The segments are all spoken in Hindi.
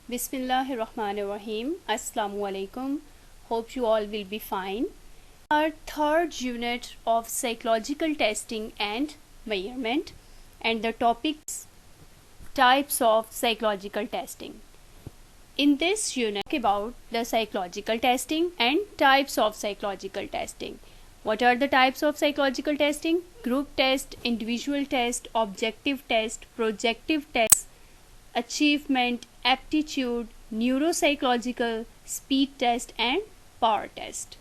Bismillahirrahmanirrahim. Assalamu alaikum. Hope you all will be fine. Our third unit of psychological testing and measurement, and the topics types of psychological testing. In this unit, talk about the psychological testing and types of psychological testing. What are the types of psychological testing? Group test, individual test, objective test, projective test, achievement, aptitude, neuropsychological, speed test and power test.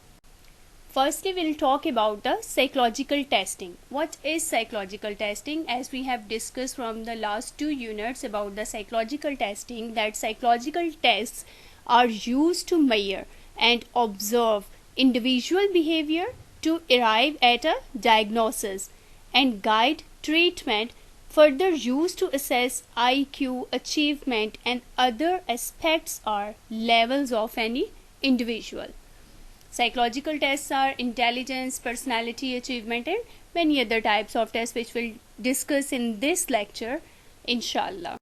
Firstly, we'll talk about the psychological testing. What is psychological testing? As we have discussed from the last 2 units about the psychological testing, that psychological tests are used to measure and observe individual behavior to arrive at a diagnosis and guide treatment, further used to assess IQ, achievement and other aspects or levels of any individual. Psychological tests are intelligence, personality, achievement and many other types of tests which we'll discuss in this lecture, inshallah.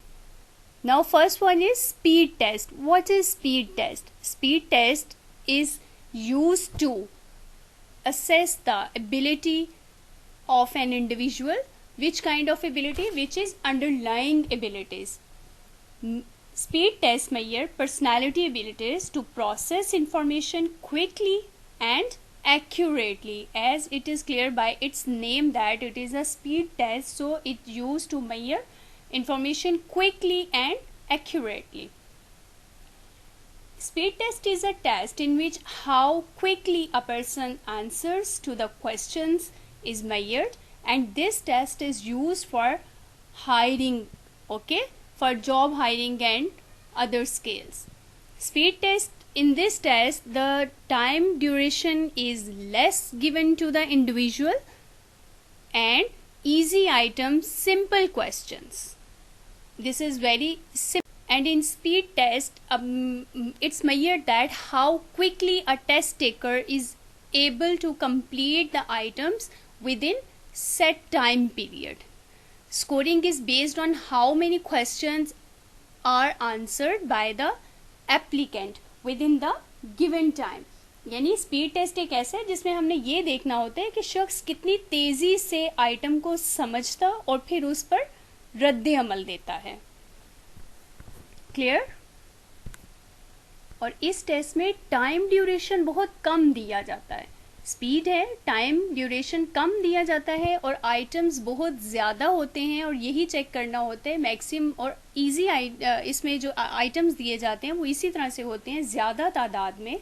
Now first one is speed test. What is speed test? Speed test is used to assess the ability of an individual. Which kind of ability? Which is underlying abilities. Speed tests measure personality abilities to process information quickly and accurately, as it is clear by its name that it is a speed test, so it used to measure information quickly and accurately. Speed test is a test in which how quickly a person answers to the questions is measured, and this test is used for hiring, for job hiring and other scales. Speed test, in this test the time duration is less given to the individual and easy items, simple questions. This is very simple. And in speed test it's measured that how quickly a test taker is able to complete the items within set time period. Scoring is based on how many questions are answered by the applicant within the given time. यानी स्पीड टेस्ट एक ऐसा है जिसमें हमने ये देखना होता है कि शख्स कितनी तेजी से आइटम को समझता और फिर उस पर रद्द अमल देता है. क्लियर? और इस टेस्ट में टाइम ड्यूरेशन बहुत कम दिया जाता है. स्पीड है, टाइम ड्यूरेशन कम दिया जाता है और आइटम्स बहुत ज़्यादा होते हैं और यही चेक करना होता है मैक्सिमम और इजी. इसमें जो आइटम्स दिए जाते हैं वो इसी तरह से होते हैं ज़्यादा तादाद में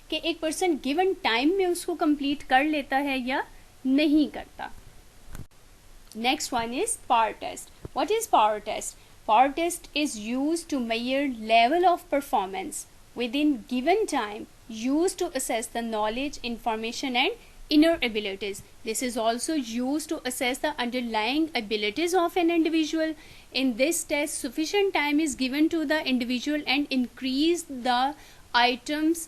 कि एक पर्सन गिवन टाइम में उसको कंप्लीट कर लेता है या नहीं करता. Next one is power test. What is power test? Power test is used to measure level of performance within given time, used to assess the knowledge, information and inner abilities. This is also used to assess the underlying abilities of an individual. In this test, sufficient time is given to the individual and increase the items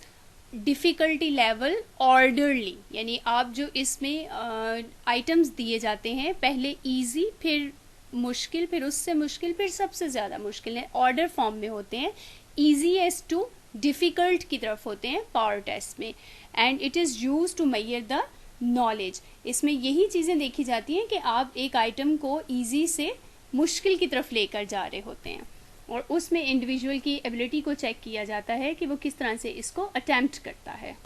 difficulty level orderly. यानी आप जो इसमें items दिए जाते हैं पहले easy, फिर मुश्किल, फिर उससे मुश्किल, फिर सबसे ज़्यादा मुश्किल है, ऑर्डर फॉर्म में होते हैं, easiest to डिफ़िकल्ट की तरफ होते हैं पावर टेस्ट में. And it is use to measure the knowledge. इसमें यही चीज़ें देखी जाती हैं कि आप एक आइटम को इजी से मुश्किल की तरफ लेकर जा रहे होते हैं और उसमें इंडिविजुअल की एबिलिटी को चेक किया जाता है कि वो किस तरह से इसको अटेम्प्ट करता है.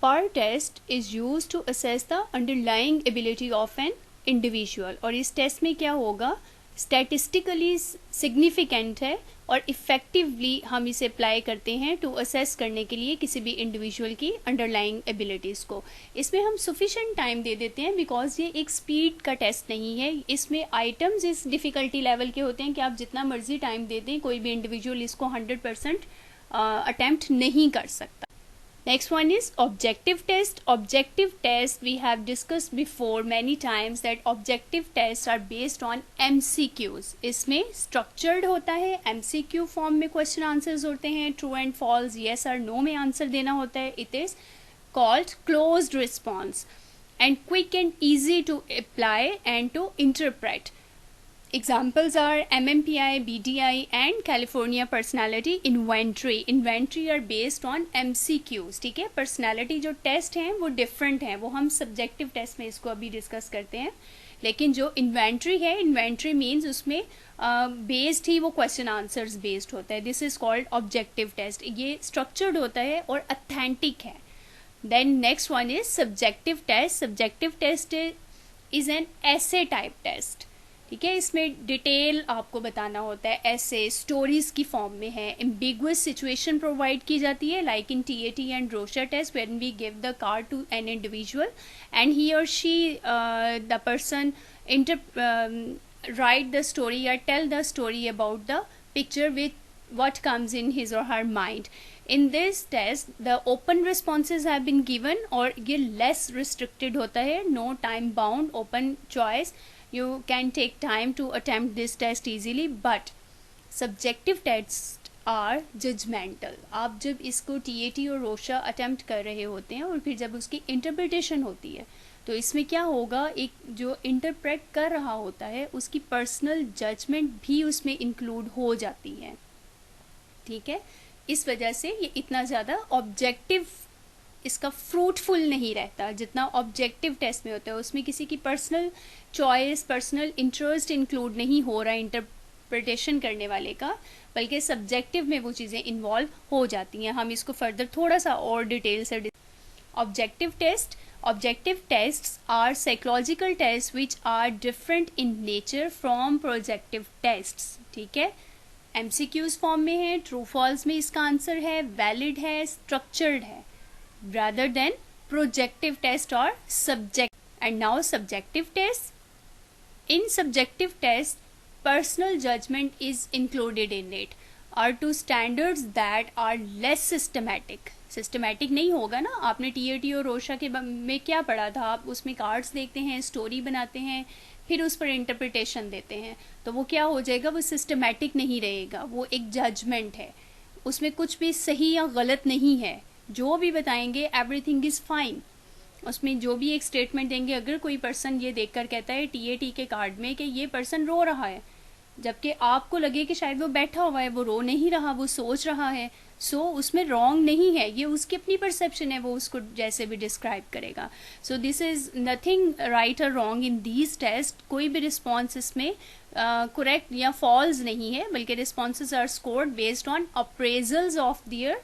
Power test is use to assess the underlying ability of an individual. और इस टेस्ट में क्या होगा, स्टैटिस्टिकली सिग्निफिकेंट है और इफ़ेक्टिवली हम इसे अप्लाई करते हैं टू असेस करने के लिए किसी भी इंडिविजुअल की अंडरलाइंग एबिलिटीज़ को. इसमें हम सफिशेंट टाइम दे देते हैं बिकॉज ये एक स्पीड का टेस्ट नहीं है. इसमें आइटम्स इस डिफ़िकल्टी लेवल के होते हैं कि आप जितना मर्जी टाइम दे दें कोई भी इंडिविजुअल इसको 100% अटेम्प्ट नहीं कर सकता. Next one is objective test. Objective test, we have discussed before many times that objective tests are based on MCQs. इसमें structured होता है, MCQ form में question answers होते हैं, true and false, yes or no में answer देना होता है. It is called closed response and quick and easy to apply and to interpret. Examples are MMPI, BDI and California Personality Inventory. Inventory are based on MCQs. ठीक है, पर्सनैलिटी जो टेस्ट हैं वो डिफरेंट हैं, वो हम सब्जेक्टिव टेस्ट में इसको अभी डिस्कस करते हैं. लेकिन जो इन्वेंट्री है, इन्वेंट्री मीन्स उसमें बेस्ड ही वो क्वेश्चन आंसर्स बेस्ड होता है. This is called objective test. ये स्ट्रक्चर्ड होता है और अथेंटिक है. Then next one is subjective test. Subjective test is an essay type test. ठीक है, इसमें डिटेल आपको बताना होता है, ऐसे स्टोरीज की फॉर्म में है. एम्बिगुअस सिचुएशन प्रोवाइड की जाती है like in TAT and Rorschach test when we give the card to an individual and he or she the person write the story or tell the story about the picture with what comes in his or her mind. In this test the open responses have been given और ये less restricted होता है, no time bound, open choice. You can take time to attempt this test easily, but subjective tests are judgmental. आप जब इसको TAT और रोशा अटेम्प्ट कर रहे होते हैं और फिर जब उसकी इंटरप्रिटेशन होती है तो इसमें क्या होगा, एक जो इंटरप्रेट कर रहा होता है उसकी पर्सनल जजमेंट भी उसमें इंक्लूड हो जाती है. ठीक है, इस वजह से ये इतना ज़्यादा ऑब्जेक्टिव इसका फ्रूटफुल नहीं रहता जितना ऑब्जेक्टिव टेस्ट में होता है. उसमें किसी की personal choice, personal interest include नहीं हो रहा इंटरप्रिटेशन करने वाले का, बल्कि सब्जेक्टिव में वो चीज़ें इन्वॉल्व हो जाती हैं. हम इसको फर्दर थोड़ा सा और डिटेल से. Objective test. Objective tests are psychological tests which are different in nature from projective tests. ठीक है, MCQs फॉर्म में है, ट्रू फॉल्स में इसका आंसर है, वैलिड है, स्ट्रक्चर्ड है, rather than projective test or subject. And now subjective test. In subjective test, personal judgment is included in it, are to standards that are less systematic. Systematic नहीं होगा ना. आपने TAT और रोशा के में क्या पढ़ा था, आप उसमें कार्ड्स देखते हैं, स्टोरी बनाते हैं, फिर उस पर इंटरप्रिटेशन देते हैं, तो वो क्या हो जाएगा, वो सिस्टमेटिक नहीं रहेगा, वो एक जजमेंट है. उसमें कुछ भी सही या गलत नहीं है, जो भी बताएंगे एवरीथिंग इज़ फाइन. उसमें जो भी एक स्टेटमेंट देंगे, अगर कोई पर्सन ये देखकर कहता है TAT के कार्ड में कि ये पर्सन रो रहा है, जबकि आपको लगे कि शायद वो बैठा हुआ है, वो रो नहीं रहा, वो सोच रहा है, सो उसमें रॉन्ग नहीं है, ये उसकी अपनी परसेप्शन है, वो उसको जैसे भी डिस्क्राइब करेगा. सो दिस इज़ नथिंग राइट और रॉन्ग इन दीज टेस्ट. कोई भी रिस्पॉन्स इसमें करेक्ट या फॉल्स नहीं है, बल्कि responses are scored based on appraisals of their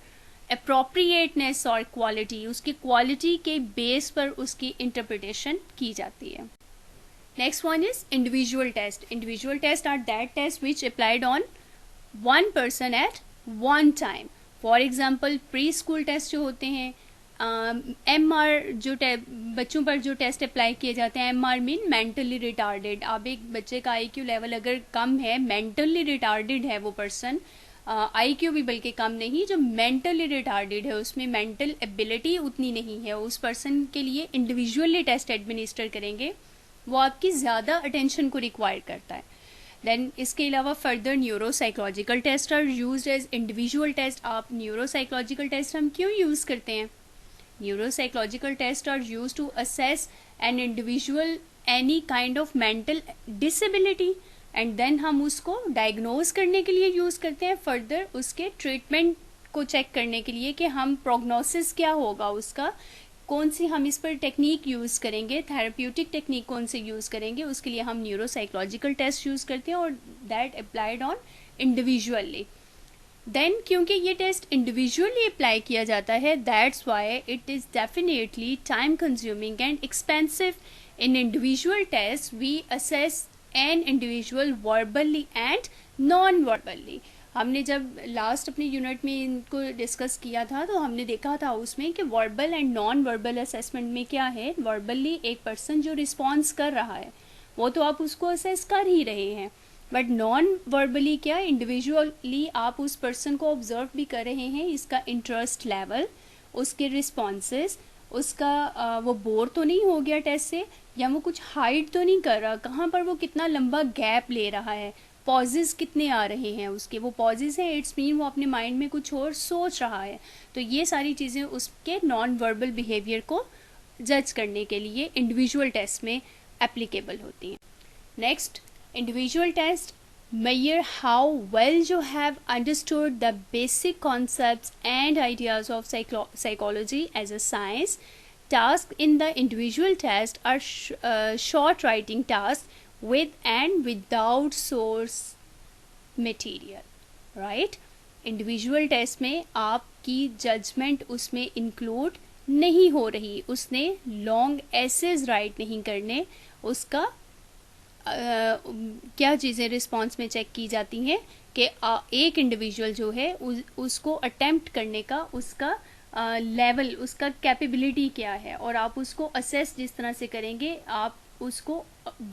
appropriateness और क्वालिटी. उसकी क्वालिटी के बेस पर उसकी इंटरप्रिटेशन की जाती है. Next one is individual test. Individual tests are that tests which applied on one person at one time. For example, preschool test जो होते हैं, MR जो बच्चों पर जो टेस्ट अप्लाई किए जाते हैं, MR मीन मेंटली रिटार्डेड. अब एक बच्चे का IQ लेवल अगर कम है, मेंटली रिटार्डेड है वो पर्सन, IQ भी बल्कि कम नहीं, जो मेंटली रिटार्डेड है उसमें मेंटल एबिलिटी उतनी नहीं है, उस पर्सन के लिए इंडिविजुअली टेस्ट एडमिनिस्टर करेंगे, वो आपकी ज़्यादा अटेंशन को रिक्वायर करता है. देन इसके अलावा further neuropsychological test are used as individual test. आप न्यूरोसाइकोलॉजिकल टेस्ट हम क्यों यूज़ करते हैं? Neuropsychological test are used to assess an individual any kind of mental disability and then हम उसको डायग्नोज करने के लिए यूज़ करते हैं, फर्दर उसके ट्रीटमेंट को चेक करने के लिए कि हम प्रोग्नोसिस क्या होगा उसका, कौन सी हम इस पर टेक्निक यूज़ करेंगे, थेरेप्यूटिक टेक्निक कौन से यूज़ करेंगे, उसके लिए हम न्यूरोसाइकोलॉजिकल टेस्ट यूज़ करते हैं और that applied on individually. Then क्योंकि ये टेस्ट इंडिविजुअली अप्लाई किया जाता है, that's why it is definitely time consuming and expensive. In individual test we assess an individual verbally and non verbally. हमने जब लास्ट अपने यूनिट में इनको डिस्कस किया था तो हमने देखा था उसमें कि verbal and non verbal assessment में क्या है. वर्बली एक पर्सन जो रिस्पॉन्स कर रहा है वो तो आप उसको असेस कर ही रहे हैं, बट नॉन वर्बली क्या, इंडिविजुअली आप उस पर्सन को ऑब्जर्व भी कर रहे हैं, इसका इंटरेस्ट लेवल, उसके रिस्पॉन्सेस, उसका वो बोर तो नहीं हो गया टेस्ट से, या वो कुछ हाइड तो नहीं कर रहा, कहाँ पर वो कितना लंबा गैप ले रहा है, पॉजेज़ कितने आ रहे हैं उसके, वो पॉजेज़ हैं इट्स मीन वो अपने माइंड में कुछ और सोच रहा है. तो ये सारी चीज़ें उसके नॉन वर्बल बिहेवियर को जज करने के लिए इंडिविजुअल टेस्ट में एप्लीकेबल होती हैं. Next, Individual test measure how well you have understood the basic concepts and ideas of psychology as a science. Tasks in the individual test are short writing tasks with and without source material, right? Individual test में आपकी जजमेंट उसमें इंक्लूड नहीं हो रही, उसने लॉन्ग एसेज राइट नहीं करने, उसका क्या चीज़ें रिस्पॉन्स में चेक की जाती हैं कि एक इंडिविजुअल जो है उसको अटेम्प्ट करने का उसका लेवल, उसका कैपेबिलिटी क्या है, और आप उसको असेस जिस तरह से करेंगे, आप उसको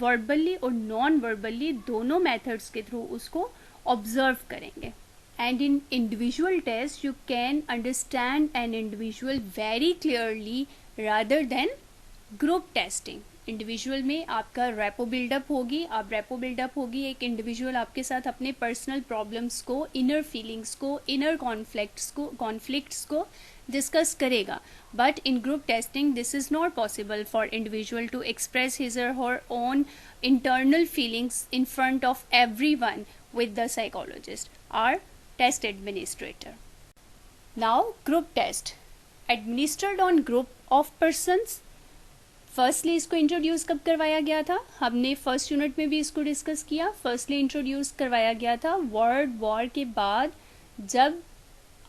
वर्बली और नॉन वर्बली दोनों मेथड्स के थ्रू उसको ऑब्जर्व करेंगे. And in individual test you can understand an individual very clearly rather than group testing. Individual में आपका रेपो बिल्डअप होगी, आप रेपो बिल्डअप होगी, एक इंडिविजुअल आपके साथ अपने पर्सनल प्रॉब्लम्स को, इनर फीलिंग्स को, इनर कॉन्फ्लिक्ट्स को डिस्कस करेगा. But in group testing this is not possible for individual to express his or her own internal feelings in front of everyone with the psychologist or test administrator. Now group test administered on group of persons. Firstly इसको इंट्रोड्यूस कब करवाया गया था? हमने फर्स्ट यूनिट में भी इसको डिस्कस किया. फर्स्टली इंट्रोड्यूस करवाया गया था वर्ल्ड वॉर के बाद, जब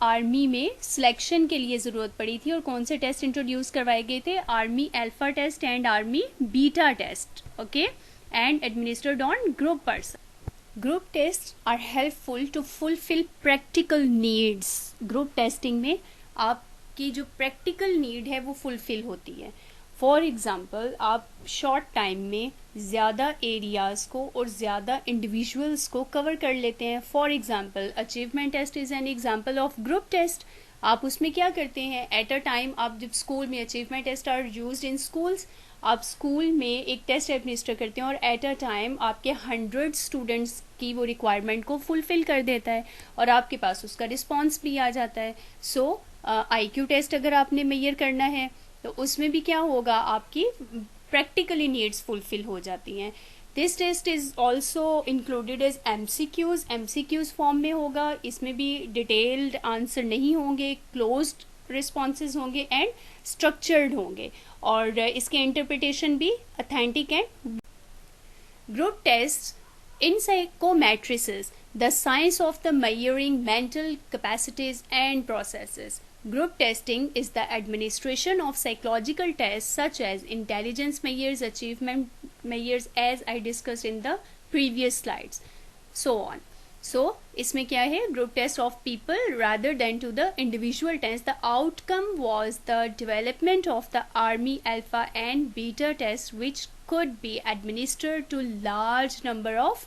आर्मी में सिलेक्शन के लिए ज़रूरत पड़ी थी. और कौन से टेस्ट इंट्रोड्यूस करवाए गए थे? Army alpha test and army beta test. Okay, and administered on group person. Group test are helpful to fulfil practical needs. Group testing में आपकी जो प्रैक्टिकल नीड है वो फुलफिल होती है. फॉर एग्ज़ाम्पल, आप शॉर्ट टाइम में ज़्यादा एरियाज़ को और ज़्यादा इंडिविजुअल्स को कवर कर लेते हैं. For example, achievement test is an example of group test. आप उसमें क्या करते हैं? एट अ टाइम, आप जब स्कूल में, achievement test are used in schools, आप स्कूल में एक टेस्ट एडमिनिस्टर करते हैं और एट अ टाइम आपके 100 स्टूडेंट्स की वो रिक्वायरमेंट को फुलफिल कर देता है और आपके पास उसका रिस्पॉन्स भी आ जाता है. सो IQ टेस्ट अगर आपने मेजर करना है तो उसमें भी क्या होगा? आपकी प्रैक्टिकली नीड्स फुलफिल हो जाती हैं. This test is also included as MCQs form में होगा. इसमें भी डिटेल्ड आंसर नहीं होंगे, क्लोज्ड रिस्पॉन्सेज होंगे एंड स्ट्रक्चर्ड होंगे, और इसके इंटरप्रिटेशन भी authentic and. Group test in psychometrics, the science of the measuring mental capacities and processes. Group testing is the administration of psychological tests such as intelligence measures, achievement measures, as I discussed in the previous slides, so on. So इसमें क्या है? Group test of people rather than to the individual test. The outcome was the development of the Army Alpha and Beta test, which could be administered to large number of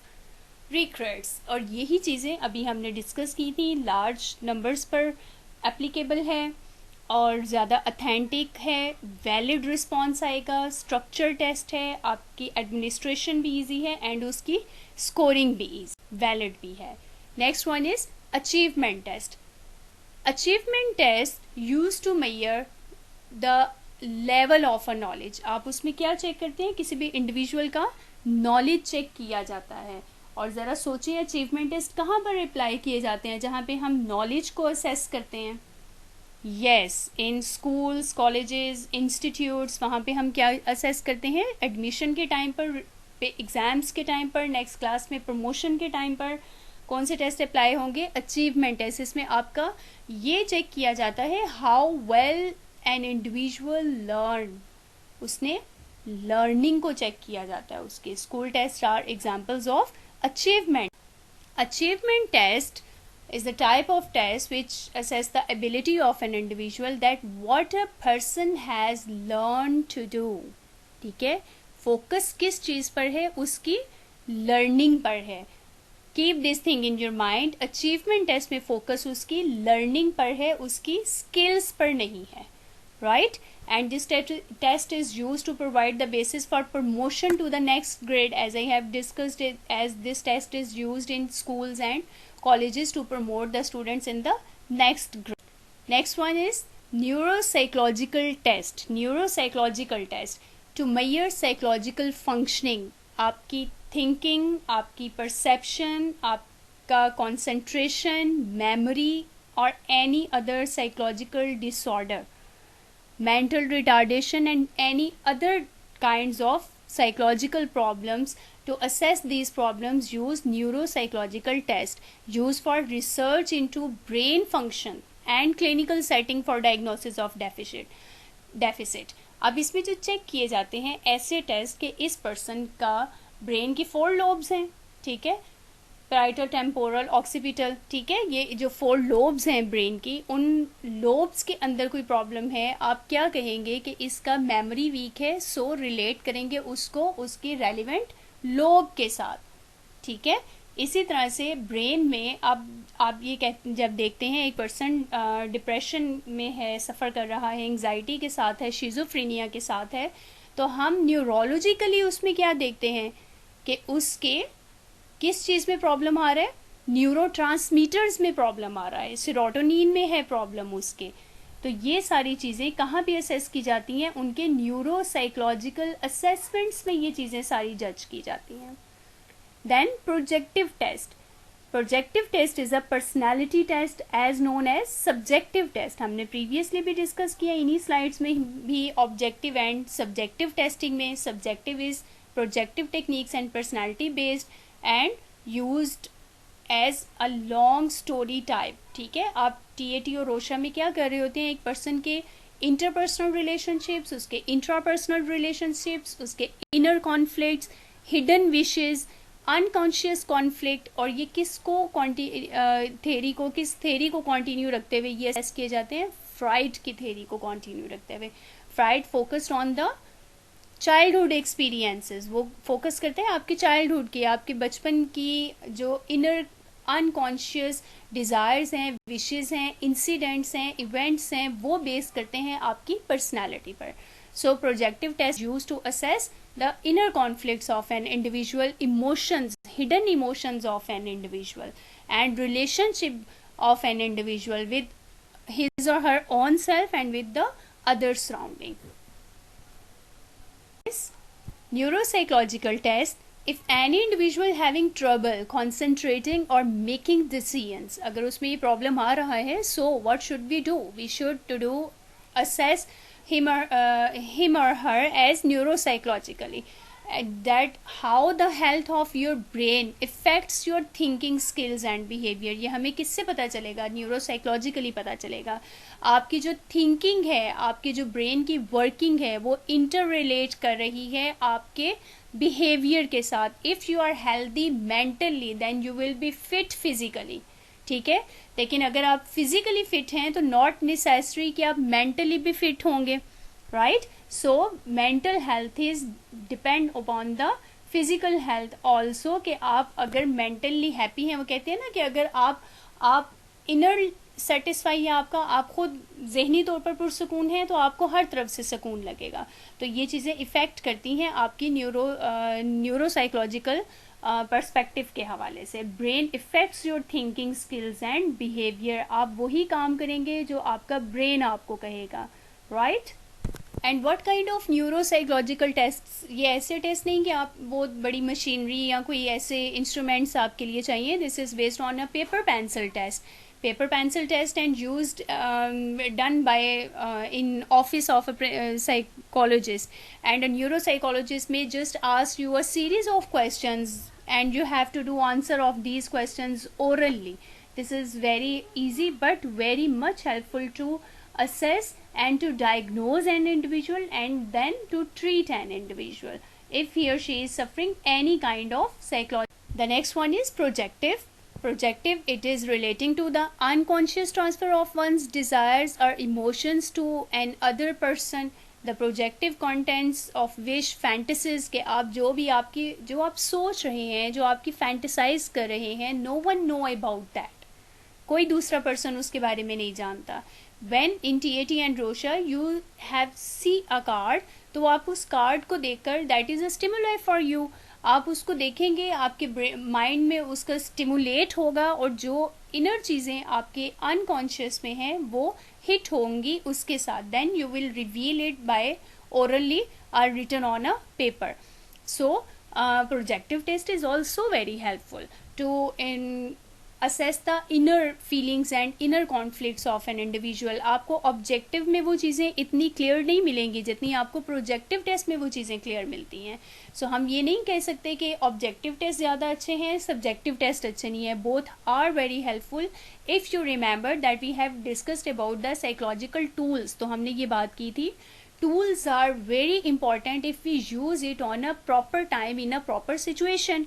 recruits. और यही चीज़ें अभी हमने डिस्कस की थी. लार्ज नंबर्स पर एप्लीकेबल है और ज़्यादा अथेंटिक है, वैलिड रिस्पॉन्स आएगा, स्ट्रक्चर टेस्ट है, आपकी एडमिनिस्ट्रेशन भी ईजी है एंड उसकी स्कोरिंग भी ईजी, वैलिड भी है. Next one is achievement test. Achievement test use to measure the level of a knowledge. आप उसमें क्या चेक करते हैं? किसी भी इंडिविजुअल का नॉलेज चेक किया जाता है. और ज़रा सोचिए, अचीवमेंट टेस्ट कहाँ पर अप्लाई किए जाते हैं जहाँ पे हम नॉलेज को असेस करते हैं? यस, इन स्कूल्स, कॉलेजेस, इंस्टीट्यूट्स. वहाँ पे हम क्या असेस करते हैं? एडमिशन के टाइम पर, एग्ज़ाम्स के टाइम पर, नेक्स्ट क्लास में प्रमोशन के टाइम पर कौन से टेस्ट अप्लाई होंगे? Achievement test. इसमें आपका ये चेक किया जाता है how well an individual learn. उसने लर्निंग को चेक किया जाता है उसके. School test are examples of achievement. Achievement test is the type of test which assess the ability of an individual that what a person has learned to do. ठीक है, फोकस किस चीज़ पर है? उसकी लर्निंग पर है. Keep this thing in your mind. Achievement test में फोकस उसकी लर्निंग पर है, उसकी स्किल्स पर नहीं है. Right? And this test is used to provide the basis for promotion to the next grade, as I have discussed it, as this test is used in schools and colleges to promote the students in the next grade. Next one is neuropsychological test. Neuropsychological test to measure psychological functioning. आपकी थिंकिंग, आपकी परसेप्शन, आपका कंसंट्रेशन, मेमोरी और any other psychological disorder, mental retardation and any other kinds of psychological problems. To assess these problems, use neuropsychological test used for research into brain function and clinical setting for diagnosis of deficit. अब इसमें जो चेक किए जाते हैं ऐसे टेस्ट कि इस पर्सन का ब्रेन की 4 लोब्स हैं, ठीक है, पैराइटल, टेम्पोरल, ऑक्सीपिटल, ठीक है, ये जो 4 लोब्स हैं ब्रेन की, उन लोब्स के अंदर कोई प्रॉब्लम है, आप क्या कहेंगे कि इसका मेमोरी वीक है, सो रिलेट करेंगे उसको उसके रेलिवेंट लोब के साथ, ठीक है। इसी तरह से ब्रेन में आप ये जब देखते हैं एक पर्सन डिप्रेशन में है, सफ़र कर रहा है, एंग्जाइटी के साथ है, शिज़ोफ्रेनिया के साथ है, तो हम न्यूरोलॉजिकली उसमें क्या देखते हैं कि उसके किस चीज़ में प्रॉब्लम आ रहा है, न्यूरोट्रांसमीटर्स में प्रॉब्लम आ रहा है, सेरोटोनिन में है प्रॉब्लम उसके। तो ये सारी चीज़ें कहाँ पे असेस की जाती हैं, उनके न्यूरोसाइकोलॉजिकल असेसमेंट्स में ये चीज़ें सारी जज की जाती हैं। Then projective test. Projective test is a personality test as known as subjective test. हमने प्रीवियसली भी डिस्कस किया इन्हीं स्लाइड्स में भी, ऑब्जेक्टिव एंड सब्जेक्टिव टेस्टिंग में। Subjective is projective techniques and personality based and used as a long story type, ठीक है। आप TAT और रोशा में क्या कर रहे होते हैं, एक पर्सन के इंटरपर्सनल रिलेशनशिप्स, उसके इंट्रापर्सनल रिलेशनशिप्स, उसके inner conflicts, hidden wishes, unconscious conflict, और ये किसको किस थेरी को कंटिन्यू रखते हुए ये असेस किए जाते हैं, फ्राइड की थेरी को कंटिन्यू रखते हुए। Freud focused on the childhood experiences, वो फोकस करते हैं आपके चाइल्डहुड की, आपके बचपन की जो इनर अनकॉन्शियस डिज़ायर्स हैं, विशेस हैं, इंसिडेंट्स हैं, इवेंट्स हैं, वो बेस करते हैं आपकी पर्सनालिटी पर। So projective test use to assess the inner conflicts of an individual, emotions, hidden emotions of an individual and relationship of an individual with his or her own self and with the other surrounding. Neuropsychological test. If any individual having trouble concentrating or making decisions, अगर उसमें ये प्रॉब्लम आ रहा है, so what should we do? We should to do assess him or her as neuropsychologically. That how the health of your brain affects your thinking skills and behavior. ये हमें किससे पता चलेगा, न्यूरोसाइकोलॉजिकली पता चलेगा। आपकी जो थिंकिंग है, आपकी जो ब्रेन की वर्किंग है, वो इंटर रिलेट कर रही है आपके बिहेवियर के साथ। If you are healthy mentally then you will be fit physically, ठीक है। लेकिन अगर आप फिजिकली फिट हैं तो नॉट नेसेसरी कि आप मेंटली भी फिट होंगे, right. So mental health is depend upon the physical health also, कि आप अगर मेंटली हैप्पी हैं, वो कहते हैं ना कि अगर आप इनर सेटिस्फाई है आपका, आप खुद जहनी तौर पर पुरसकून हैं, तो आपको हर तरफ से सुकून लगेगा। तो ये चीज़ें इफ़ेक्ट करती हैं आपकी न्यूरोसाइकोलॉजिकल पर्सपेक्टिव के हवाले से। Brain effects your thinking skills and behaviour. आप वही काम करेंगे जो आपका ब्रेन आपको कहेगा, right. And what kind of neuropsychological test, ये ऐसे टेस्ट नहीं कि आप बहुत बड़ी मशीनरी या कोई ऐसे इंस्ट्रूमेंट्स आपके लिए चाहिए। This is based on a paper pencil test, paper pencil test and used done by in office of a psychologist, and a neuropsychologist may just ask you a series of questions and you have to do answer of these questions orally. This is very easy but very much helpful to assess and to diagnose an individual and then to treat an individual if he or she is suffering any kind of psychology. The next one is projective. Projective, it is relating to the unconscious transfer of one's desires or emotions to an other person. The projective contents of wish, fantasies, के आप जो आप सोच रहे हैं, जो आपकी फैंटेसाइज कर रहे हैं, no one know about that. कोई दूसरा पर्सन उसके बारे में नहीं जानता। When in TAT and Rosha you have see a card, तो आप उस कार्ड को देखकर that is a stimuli for you. आप उसको देखेंगे, आपके माइंड में उसका स्टिमुलेट होगा और जो इनर चीज़ें आपके अनकॉन्शियस में हैं वो हिट होंगी उसके साथ। Then you will reveal it by orally or written on a paper. So Projective test is also very helpful to assess the inner feelings and inner conflicts of an individual. आपको ऑब्जेक्टिव में वो चीज़ें इतनी क्लियर नहीं मिलेंगी जितनी आपको प्रोजेक्टिव टेस्ट में वो चीज़ें क्लियर मिलती हैं. सो हम ये नहीं कह सकते कि ऑब्जेक्टिव टेस्ट ज़्यादा अच्छे हैं, सब्जेक्टिव टेस्ट अच्छे नहीं है. Both are very helpful. If you remember that we have discussed about the psychological tools, तो हमने ये बात की थी. Tools are very important if we use it on a proper time in a proper situation.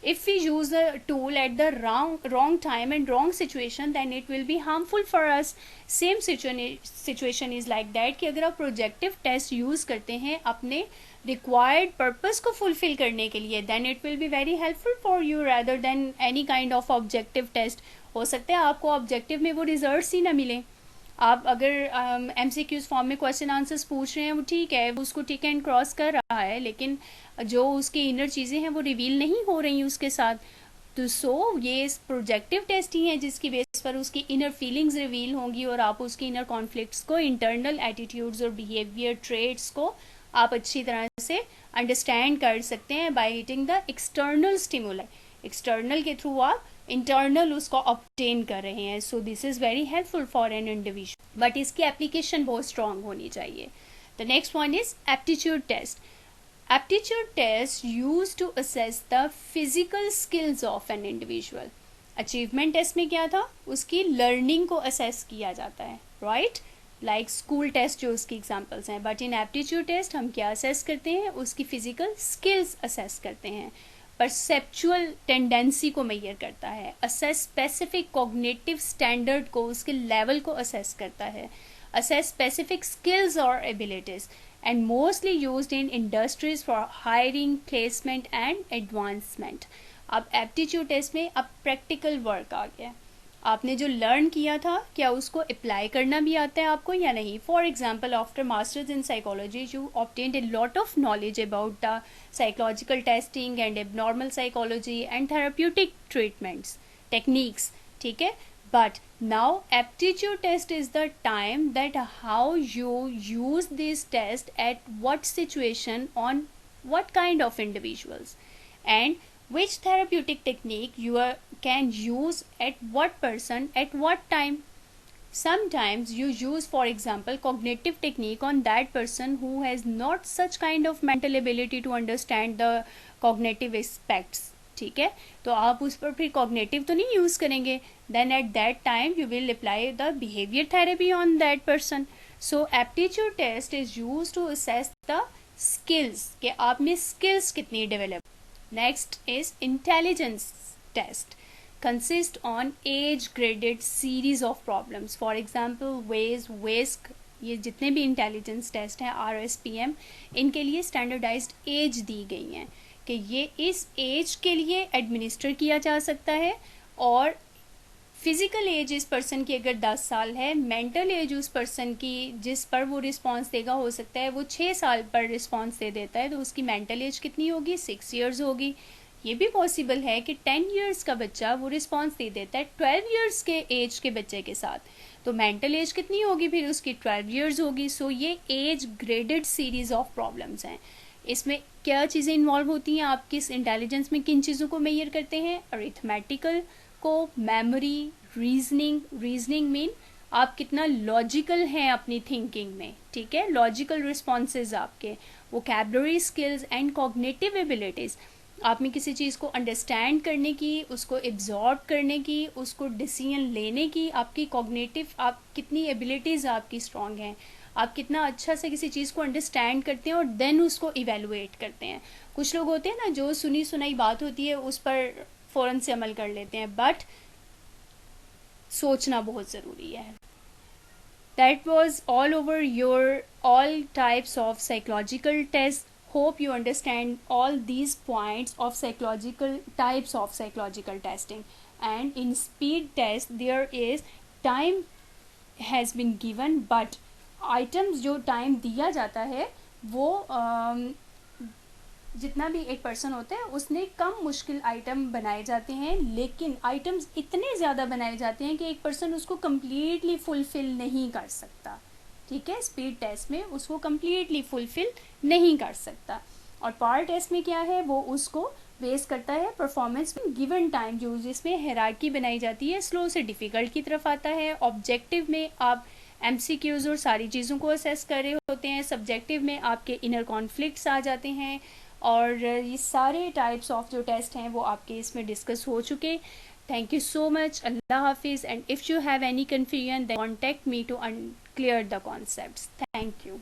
If we use the tool at the wrong time and wrong situation, then it will be harmful for us. Same situation is like that कि अगर आप projective test use करते हैं अपने required purpose को fulfill करने के लिए, then it will be very helpful for you rather than any kind of objective test. हो सकता है आपको objective में वो results ही ना मिले. आप अगर MCQs फॉर्म में क्वेश्चन आंसर्स पूछ रहे हैं वो ठीक है, उसको टिक एंड क्रॉस कर रहा है, लेकिन जो उसकी इनर चीज़ें हैं वो रिवील नहीं हो रही उसके साथ. तो ये प्रोजेक्टिव टेस्ट ही है जिसकी बेस पर उसकी इनर फीलिंग्स रिवील होंगी और आप उसकी इनर कॉन्फ्लिक्ट्स को, इंटरनल एटीट्यूड्स और बिहेवियर ट्रेट्स को आप अच्छी तरह से अंडरस्टैंड कर सकते हैं by hitting the external stimuli. External के थ्रू आप इंटरनल उसको ऑब्टेन कर रहे हैं. So this is very helpful for an individual, but इसकी एप्लीकेशन बहुत स्ट्रांग होनी चाहिए. The next one is aptitude test. Aptitude test use to assess the physical skills of an individual. Achievement test में क्या था, उसकी लर्निंग को असेस किया जाता है, राइट, लाइक स्कूल टेस्ट जो उसकी एग्जाम्पल्स हैं. बट इन एप्टीट्यूड टेस्ट हम क्या असेस करते हैं, उसकी फिजिकल स्किल्स असेस करते हैं. परसेप्चुअल टेंडेंसी को मेजर करता है. असेस स्पेसिफिक कॉग्निटिव स्टैंडर्ड को, उसके लेवल को असेस करता है. असेस स्पेसिफिक स्किल्स और abilities and mostly used in industries for hiring, placement and advancement. अब एप्टीट्यूड टेस्ट में अब प्रैक्टिकल वर्क आ गया. आपने जो लर्न किया था क्या उसको अप्लाई करना भी आता है आपको या नहीं. For example, after masters in psychology you obtained a lot of knowledge about the psychological testing and abnormal psychology and therapeutic treatments techniques, ठीक है. But now aptitude test is the time that how you use this test at what situation on what kind of individuals and which therapeutic technique can use at what person at what time. Sometimes you use, for example, cognitive technique on that person who has not such kind of mental ability to understand the cognitive aspects, ठीक है. तो आप उस पर फिर कॉग्नेटिव तो नहीं यूज़ करेंगे. Then at that time you will apply the behaviour therapy on that person. So aptitude test is use to assess the skills, कि आप में स्किल्स कितनी develop. Next is intelligence test. consist on age graded series of problems. For example, WAISC, ये जितने भी इंटेलिजेंस टेस्ट हैं, RSPM, इनके लिए स्टैंडर्डाइज्ड एज दी गई हैं कि ये इस एज के लिए एडमिनिस्टर किया जा सकता है. और फिजिकल एज इस पर्सन की अगर 10 साल है, मेंटल एज उस पर्सन की जिस पर वो रिस्पॉन्स देगा, हो सकता है वो 6 साल पर रिस्पॉन्स दे देता है, तो उसकी मेंटल एज कितनी होगी, 6 ईयर्स होगी. ये भी पॉसिबल है कि 10 ईयर्स का बच्चा वो रिस्पॉन्स दे देता है 12 ईयर्स के एज के बच्चे के साथ, तो मेंटल एज कितनी होगी फिर उसकी, 12 ईयर्स होगी. सो ये age graded series of problems हैं. इसमें क्या चीज़ें इन्वॉल्व होती हैं, आप किस इंटेलिजेंस में किन चीज़ों को मेजर करते हैं, अरिथमेटिकल को, मेमोरी, रीजनिंग मीन आप कितना लॉजिकल हैं अपनी थिंकिंग में, ठीक है, लॉजिकल रिस्पॉन्सेज आपके, vocabulary skills and cognitive abilities, आप में किसी चीज़ को अंडरस्टैंड करने की, उसको एब्जॉर्ब करने की, उसको डिसीजन लेने की आपकी कॉग्निटिव, आप कितनी एबिलिटीज़ आपकी स्ट्रॉन्ग हैं, आप कितना अच्छा से किसी चीज़ को अंडरस्टैंड करते हैं और देन उसको इवेलुएट करते हैं. कुछ लोग होते हैं ना जो सुनी सुनाई बात होती है उस पर फ़ौरन से अमल कर लेते हैं, बट सोचना बहुत ज़रूरी है. That was all over your all types of psychological tests. Hope you understand all these points of psychological types of psychological testing. And in speed test there is time has been given, but items जो time दिया जाता है वो जितना भी एक पर्सन होता है उसने कम मुश्किल आइटम बनाए जाते हैं, लेकिन आइटम्स इतने ज़्यादा बनाए जाते हैं कि एक पर्सन उसको कम्प्लीटली फुलफिल नहीं कर सकता, ठीक है. स्पीड टेस्ट में उसको कम्प्लीटली फुलफिल नहीं कर सकता. और पार टेस्ट में क्या है, वो उसको बेस करता है परफॉर्मेंस में गिवन टाइम, जो जिसमें हायरार्की बनाई जाती है, स्लो से डिफ़िकल्ट की तरफ आता है। ऑब्जेक्टिव में आप MCQs और सारी चीज़ों को असेस कर रहे होते हैं। सब्जेक्टिव में आपके इनर कॉन्फ्लिक्ट्स आ जाते हैं। और ये सारे टाइप्स ऑफ जो टेस्ट हैं वो आपके इसमें डिस्कस हो चुके। Thank you so much. अल्लाह हाफिज़। And if you have any confusion then contact me to clear the concepts. Thank you.